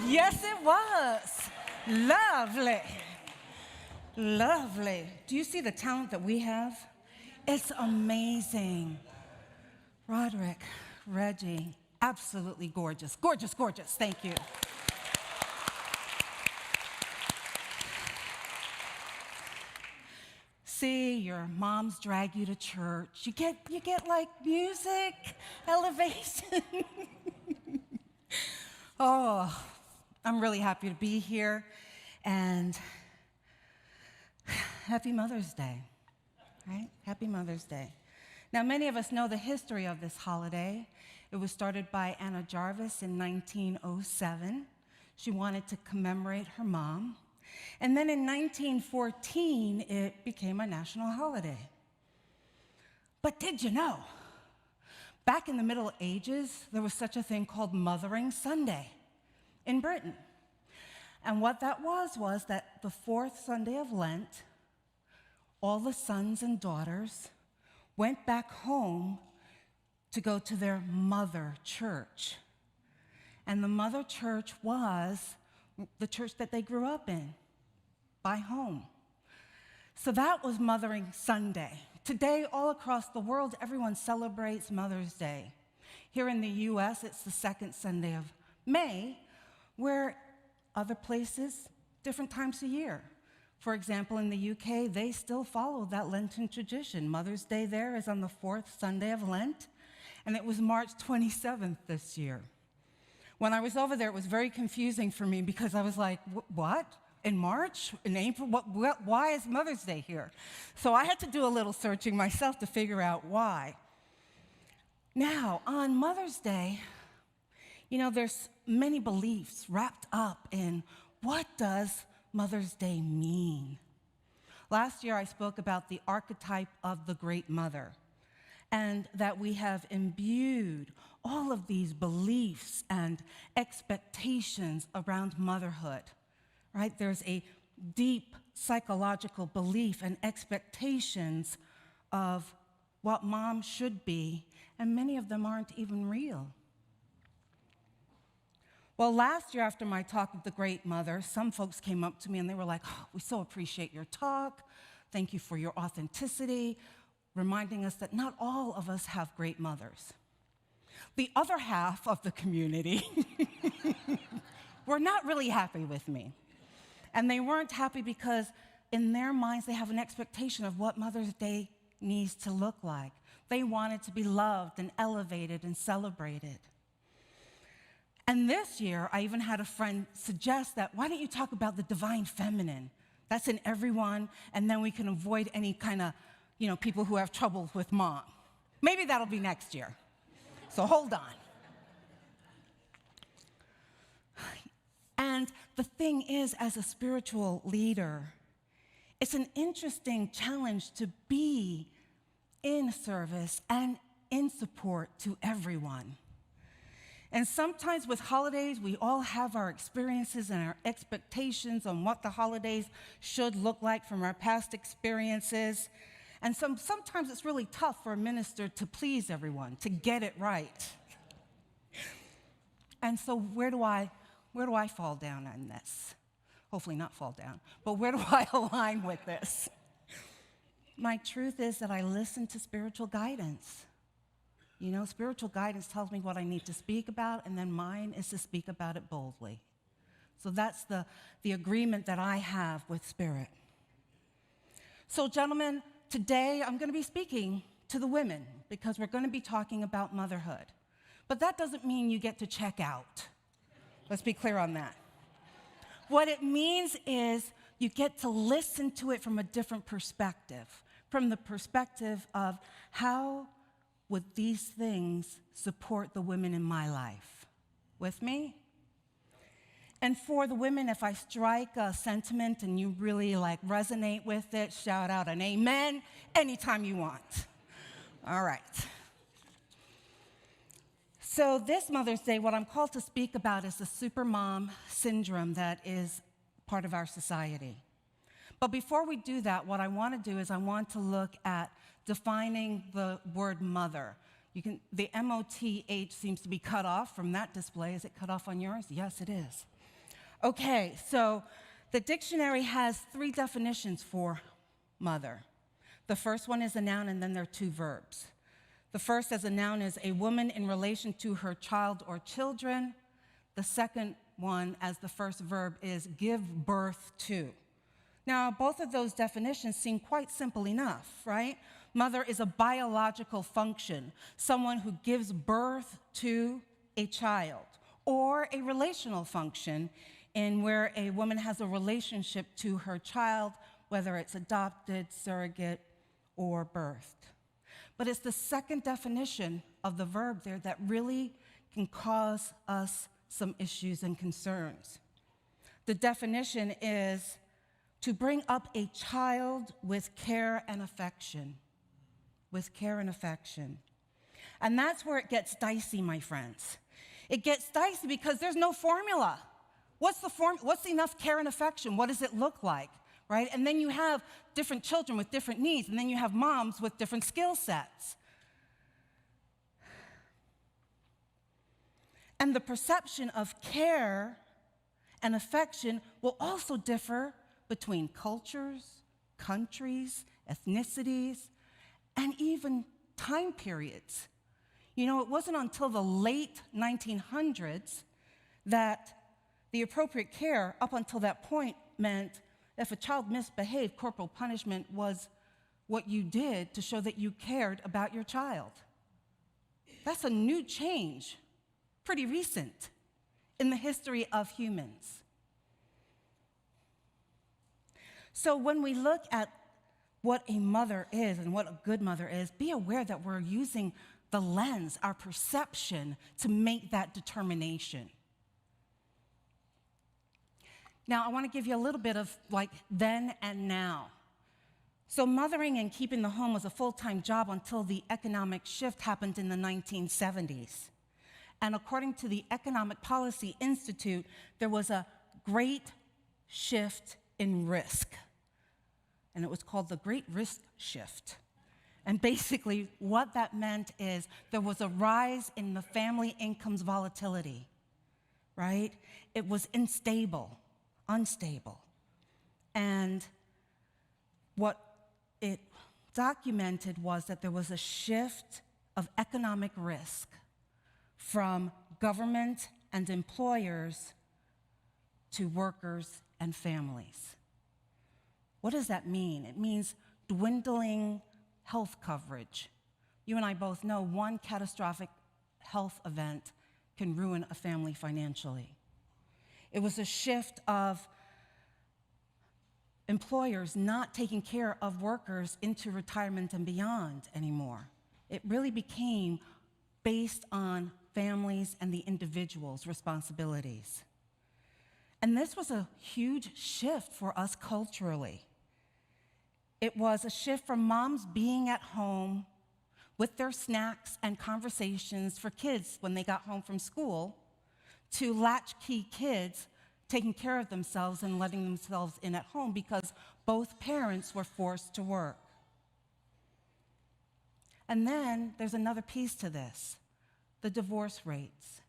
Yes, it was. Lovely. Lovely. Do you see the talent that we have? It's amazing. Roderick, Reggie, absolutely gorgeous. Gorgeous, gorgeous. Thank you. See, your moms drag you to church. You get like music, elevation. Oh, I'm really happy to be here, and happy Mother's Day, right? Happy Mother's Day. Now, many of us know the history of this holiday. It was started by Anna Jarvis in 1907. She wanted to commemorate her mom. And then in 1914, it became a national holiday. But did you know, back in the Middle Ages, there was such a thing called Mothering Sunday in Britain. And what that was that the fourth Sunday of Lent, all the sons and daughters went back home to go to their mother church. And the mother church was the church that they grew up in, by home. So that was Mothering Sunday. Today, all across the world, everyone celebrates Mother's Day. Here in the US, it's the second Sunday of May, where other places, different times a year. For example, in the UK, they still follow that Lenten tradition. Mother's Day there is on the fourth Sunday of Lent, and it was March 27th this year. When I was over there, it was very confusing for me because I was like, what? In March? In April? Why is Mother's Day here? So I had to do a little searching myself to figure out why. Now, on Mother's Day, you know, there's many beliefs wrapped up in what does Mother's Day mean? Last year, I spoke about the archetype of the Great Mother, and that we have imbued all of these beliefs and expectations around motherhood, right? There's a deep psychological belief and expectations of what mom should be, and many of them aren't even real. Well, last year after my talk with the Great Mother, some folks came up to me and they were like, oh, we so appreciate your talk. Thank you for your authenticity, reminding us that not all of us have great mothers. The other half of the community were not really happy with me. And they weren't happy because in their minds they have an expectation of what Mother's Day needs to look like. They want it to be loved and elevated and celebrated. And this year, I even had a friend suggest that, why don't you talk about the divine feminine? That's in everyone, and then we can avoid any kind of, people who have trouble with mom. Maybe that'll be next year. So hold on. And the thing is, as a spiritual leader, it's an interesting challenge to be in service and in support to everyone. And sometimes with holidays, we all have our experiences and our expectations on what the holidays should look like from our past experiences. And sometimes it's really tough for a minister to please everyone, to get it right. And so where do I fall down on this? Hopefully not fall down, but where do I align with this? My truth is that I listen to spiritual guidance. Spiritual guidance tells me what I need to speak about, and then mine is to speak about it boldly. So that's the agreement that I have with Spirit. So, gentlemen, today I'm going to be speaking to the women because we're going to be talking about motherhood. But that doesn't mean you get to check out. Let's be clear on that. What it means is you get to listen to it from a different perspective, from the perspective of how would these things support the women in my life? With me? And for the women, if I strike a sentiment and you really resonate with it, shout out an amen anytime you want. All right. So this Mother's Day, what I'm called to speak about is the Supermom syndrome that is part of our society. But before we do that, what I want to do is I want to look at defining the word mother. The M-O-T-H seems to be cut off from that display. Is it cut off on yours? Yes, it is. Okay, so the dictionary has 3 definitions for mother. The first one is a noun, and then there are 2 verbs. The first as a noun is a woman in relation to her child or children. The second one as the first verb is give birth to. Now, both of those definitions seem quite simple enough, right? Mother is a biological function, someone who gives birth to a child, or a relational function in where a woman has a relationship to her child, whether it's adopted, surrogate, or birthed. But it's the second definition of the verb there that really can cause us some issues and concerns. The definition is to bring up a child with care and affection. With care and affection. And that's where it gets dicey, my friends. It gets dicey because there's no formula. What's enough care and affection? What does it look like, right? And then you have different children with different needs, and then you have moms with different skill sets. And the perception of care and affection will also differ between cultures, countries, ethnicities, and even time periods. You know, it wasn't until the late 1900s that the appropriate care up until that point meant if a child misbehaved, corporal punishment was what you did to show that you cared about your child. That's a new change, pretty recent, in the history of humans. So when we look at what a mother is and what a good mother is, be aware that we're using the lens, our perception, to make that determination. Now, I want to give you a little bit of like then and now. So mothering and keeping the home was a full-time job until the economic shift happened in the 1970s. And according to the Economic Policy Institute, there was a great shift in risk. And it was called the Great Risk Shift. And basically, what that meant is there was a rise in the family income's volatility, right? It was unstable. And what it documented was that there was a shift of economic risk from government and employers to workers and families. What does that mean? It means dwindling health coverage. You and I both know one catastrophic health event can ruin a family financially. It was a shift of employers not taking care of workers into retirement and beyond anymore. It really became based on families and the individual's responsibilities. And this was a huge shift for us culturally. It was a shift from moms being at home with their snacks and conversations for kids when they got home from school to latchkey kids taking care of themselves and letting themselves in at home because both parents were forced to work. And then there's another piece to this, the divorce rates.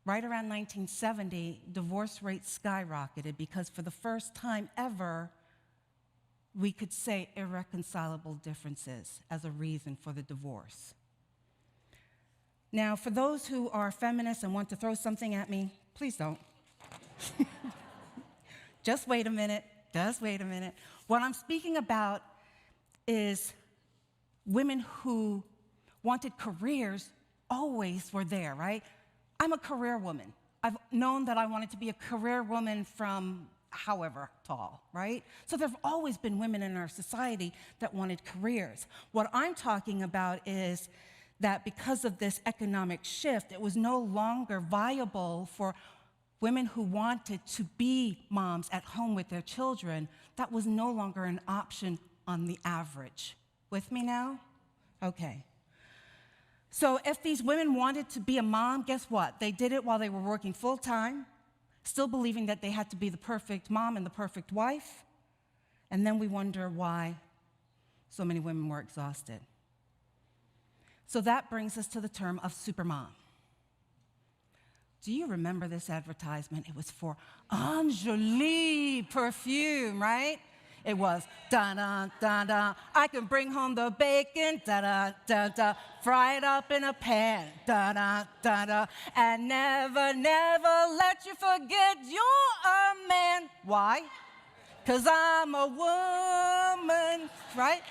Right around 1970, divorce rates skyrocketed because for the first time ever, we could say irreconcilable differences as a reason for the divorce. Now, for those who are feminists and want to throw something at me, please don't. Just wait a minute. What I'm speaking about is women who wanted careers always were there, right? I'm a career woman. I've known that I wanted to be a career woman from however tall, right? So there have always been women in our society that wanted careers. What I'm talking about is that because of this economic shift, it was no longer viable for women who wanted to be moms at home with their children. That was no longer an option on the average. With me now? Okay. So if these women wanted to be a mom, guess what? They did it while they were working full-time, still believing that they had to be the perfect mom and the perfect wife. And then we wonder why so many women were exhausted. So that brings us to the term of Supermom. Do you remember this advertisement? It was for Anjali perfume, right? It was da-da, da-da, I can bring home the bacon, da-da, da-da, fry it up in a pan, da-da, da-da, and never, never let you forget you're a man. Why? 'Cause I'm a woman, right?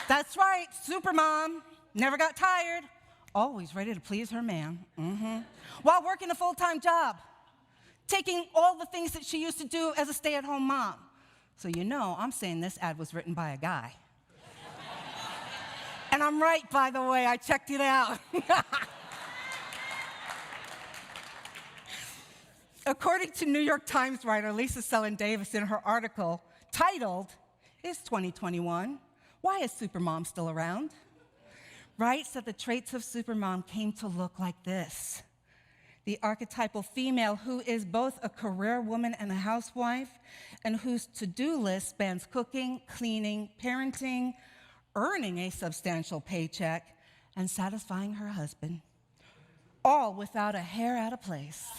That's right, Supermom, never got tired, always ready to please her man, while working a full-time job, taking all the things that she used to do as a stay-at-home mom. So you know, I'm saying this ad was written by a guy. And I'm right, by the way, I checked it out. According to New York Times writer Lisa Sellen Davis in her article titled, "Is 2021? Why is Supermom still around?" writes that the traits of Supermom came to look like this. The archetypal female who is both a career woman and a housewife, and whose to-do list spans cooking, cleaning, parenting, earning a substantial paycheck, and satisfying her husband, all without a hair out of place.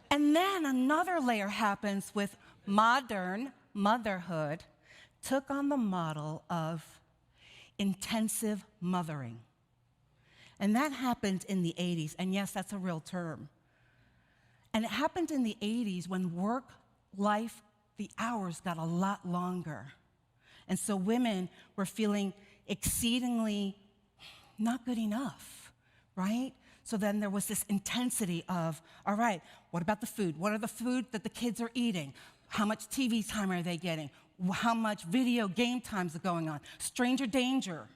And then another layer happens with modern motherhood took on the model of intensive mothering. And that happened in the 80s, and yes, that's a real term. And it happened in the 80s when work life, the hours got a lot longer. And so women were feeling exceedingly not good enough, right? So then there was this intensity of, all right, what about the food? What are the food that the kids are eating? How much TV time are they getting? How much video game times are going on? Stranger danger.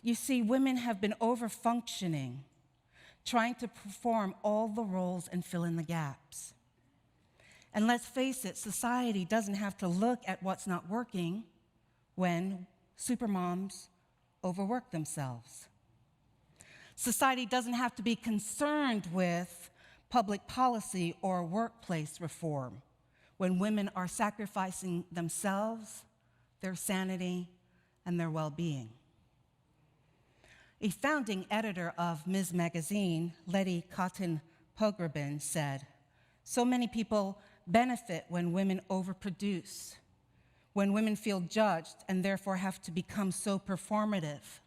You see, women have been over-functioning, trying to perform all the roles and fill in the gaps. And let's face it, society doesn't have to look at what's not working when supermoms overwork themselves. Society doesn't have to be concerned with public policy or workplace reform when women are sacrificing themselves, their sanity, and their well-being. A founding editor of Ms. Magazine, Letty Cotton Pogrebin, said, "So many people benefit when women overproduce, when women feel judged and therefore have to become so performative,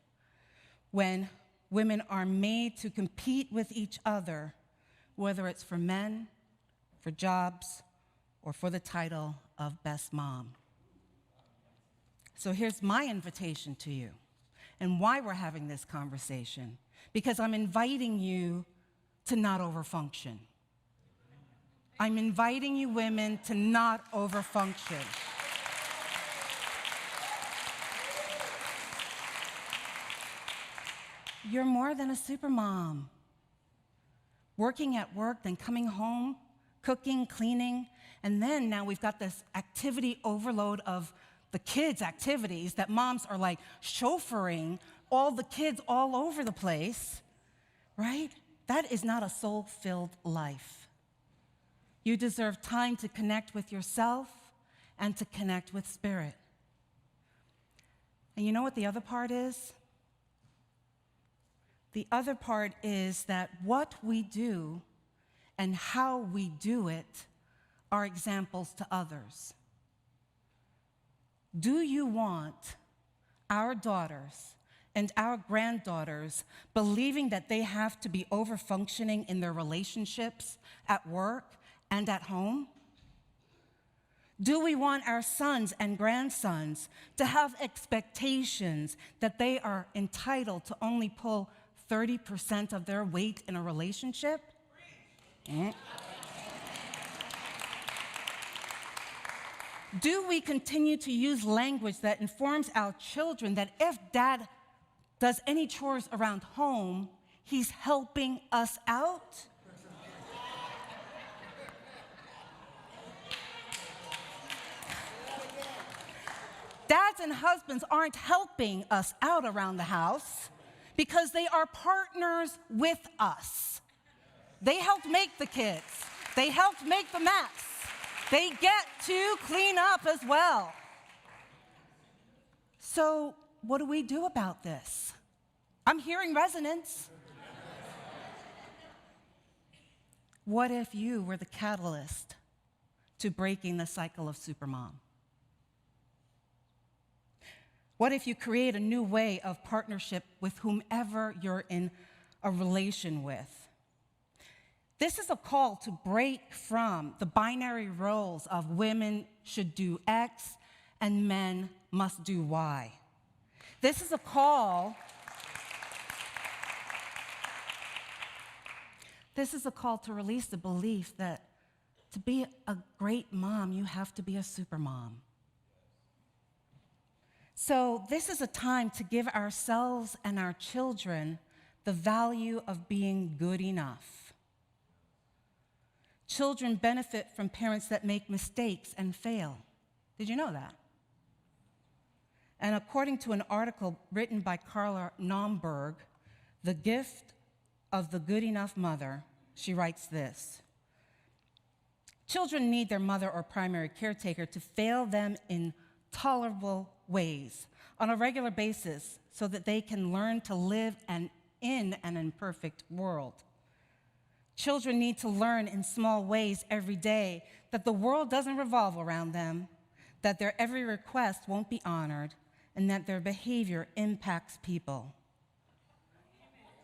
when women are made to compete with each other, whether it's for men, for jobs, or for the title of best mom." So here's my invitation to you and why we're having this conversation, because I'm inviting you to not overfunction. I'm inviting you women to not overfunction. You're more than a supermom. Working at work, then coming home, cooking, cleaning, and then now we've got this activity overload of the kids' activities that moms are like chauffeuring all the kids all over the place, right? That is not a soul-filled life. You deserve time to connect with yourself and to connect with spirit. And you know what the other part is? The other part is that what we do and how we do it are examples to others. Do you want our daughters and our granddaughters believing that they have to be over-functioning in their relationships, at work, and at home? Do we want our sons and grandsons to have expectations that they are entitled to only pull 30% of their weight in a relationship? Do we continue to use language that informs our children that if dad does any chores around home, he's helping us out? Dads and husbands aren't helping us out around the house because they are partners with us. They helped make the kids. They helped make the mess. They get to clean up as well. So what do we do about this? I'm hearing resonance. What if you were the catalyst to breaking the cycle of Supermom? What if you create a new way of partnership with whomever you're in a relation with? This is a call to break from the binary roles of women should do X and men must do Y. This is a call to release the belief that to be a great mom, you have to be a supermom. So this is a time to give ourselves and our children the value of being good enough. Children benefit from parents that make mistakes and fail. Did you know that? And according to an article written by Carla Naumburg, The Gift of the Good Enough Mother, she writes this: children need their mother or primary caretaker to fail them in tolerable ways on a regular basis so that they can learn to live in an imperfect world. Children need to learn in small ways every day that the world doesn't revolve around them, that their every request won't be honored, and that their behavior impacts people.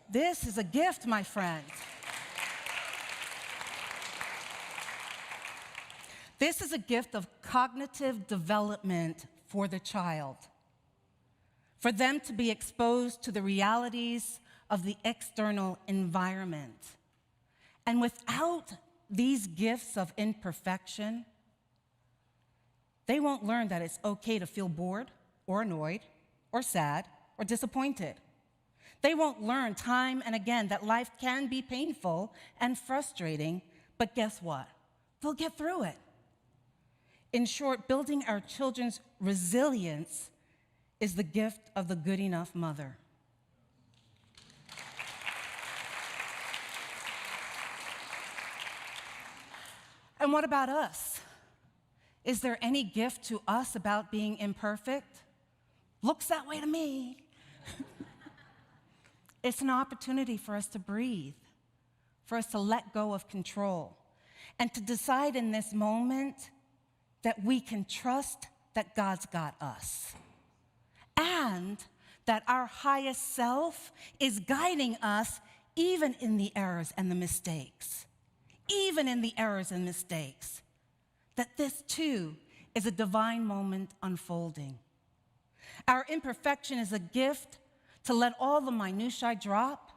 This is a gift, my friends. This is a gift of cognitive development for the child, for them to be exposed to the realities of the external environment. And without these gifts of imperfection, they won't learn that it's okay to feel bored or annoyed or sad or disappointed. They won't learn time and again that life can be painful and frustrating, but guess what? They'll get through it. In short, building our children's resilience is the gift of the good enough mother. And what about us? Is there any gift to us about being imperfect? Looks that way to me. It's an opportunity for us to breathe, for us to let go of control, and to decide in this moment that we can trust that God's got us, and that our highest self is guiding us even in the errors and the mistakes. Even in the errors and mistakes, that this too is a divine moment unfolding. Our imperfection is a gift to let all the minutiae drop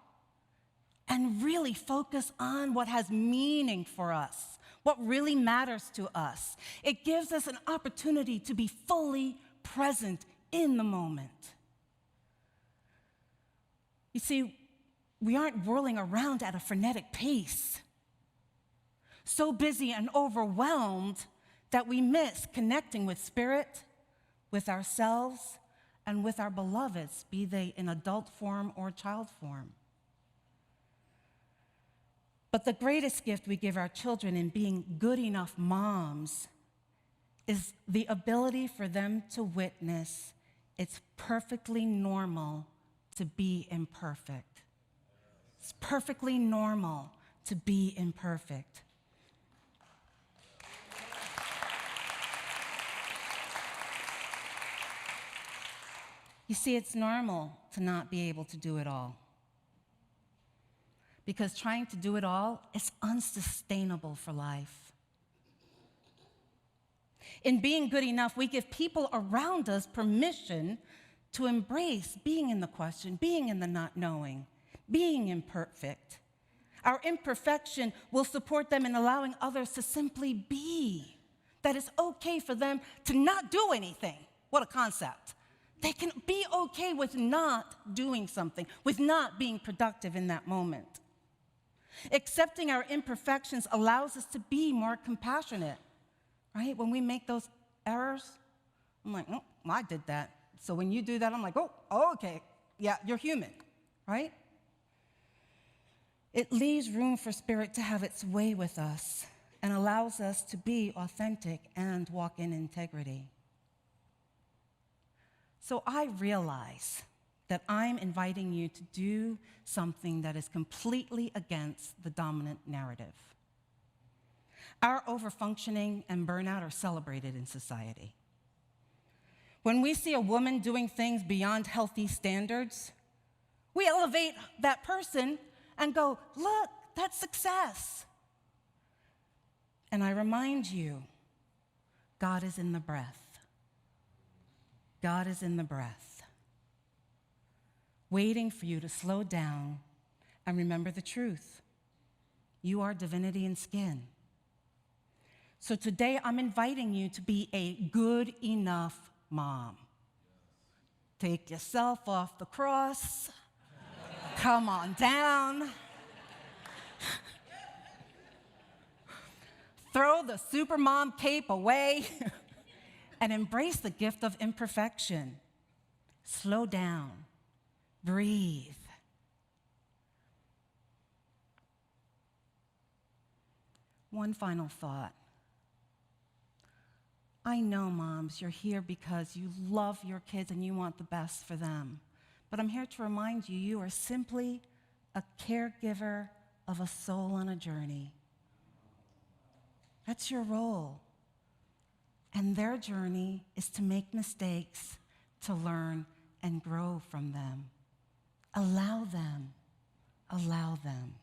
and really focus on what has meaning for us, what really matters to us. It gives us an opportunity to be fully present in the moment. You see, we aren't whirling around at a frenetic pace, so busy and overwhelmed that we miss connecting with spirit, with ourselves, and with our beloveds, be they in adult form or child form. But the greatest gift we give our children in being good enough moms is the ability for them to witness it's perfectly normal to be imperfect. It's perfectly normal to be imperfect. You see, it's normal to not be able to do it all, because trying to do it all is unsustainable for life. In being good enough, we give people around us permission to embrace being in the question, being in the not knowing, being imperfect. Our imperfection will support them in allowing others to simply be, that it's okay for them to not do anything. What a concept. They can be okay with not doing something, with not being productive in that moment. Accepting our imperfections allows us to be more compassionate, right? When we make those errors, I'm like, oh, I did that. So when you do that, I'm like, oh, okay. Yeah, you're human, right? It leaves room for Spirit to have its way with us and allows us to be authentic and walk in integrity. So I realize that I'm inviting you to do something that is completely against the dominant narrative. Our overfunctioning and burnout are celebrated in society. When we see a woman doing things beyond healthy standards, we elevate that person and go, look, that's success. And I remind you, God is in the breath. God is in the breath, waiting for you to slow down and remember the truth. You are divinity in skin. So today I'm inviting you to be a good enough mom. Take yourself off the cross. Come on down. Throw the Supermom cape away and embrace the gift of imperfection. Slow down. Breathe. One final thought. I know, moms, you're here because you love your kids and you want the best for them. But I'm here to remind you, you are simply a caregiver of a soul on a journey. That's your role. And their journey is to make mistakes, to learn and grow from them. Allow them. Allow them.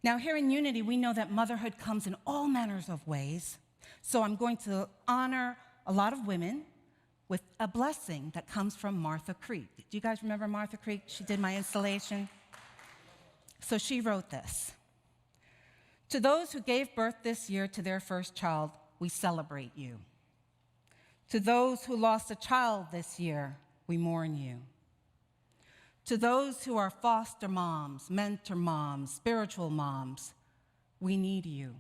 Now, here in Unity, we know that motherhood comes in all manners of ways. So I'm going to honor a lot of women with a blessing that comes from Martha Creek. Do you guys remember Martha Creek? She did my installation. So she wrote this. To those who gave birth this year to their first child, we celebrate you. To those who lost a child this year, we mourn you. To those who are foster moms, mentor moms, spiritual moms, we need you.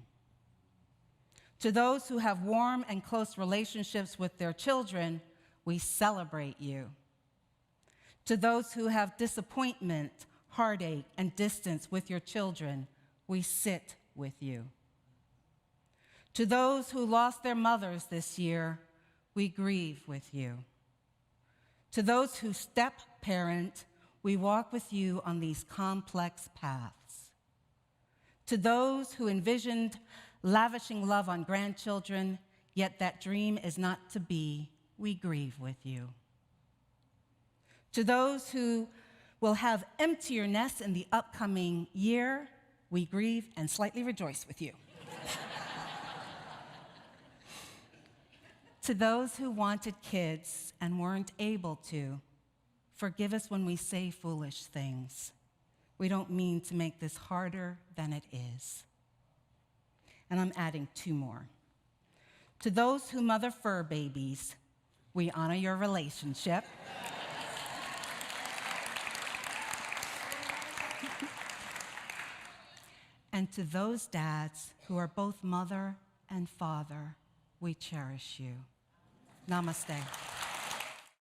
To those who have warm and close relationships with their children, we celebrate you. To those who have disappointment, heartache, and distance with your children, we sit with you. To those who lost their mothers this year, we grieve with you. To those who step-parent, we walk with you on these complex paths. To those who envisioned lavishing love on grandchildren, yet that dream is not to be, we grieve with you. To those who will have emptier nests in the upcoming year, we grieve and slightly rejoice with you. To those who wanted kids and weren't able to, forgive us when we say foolish things. We don't mean to make this harder than it is. And I'm adding 2 more. To those who mother fur babies, we honor your relationship. And to those dads who are both mother and father, we cherish you. Namaste.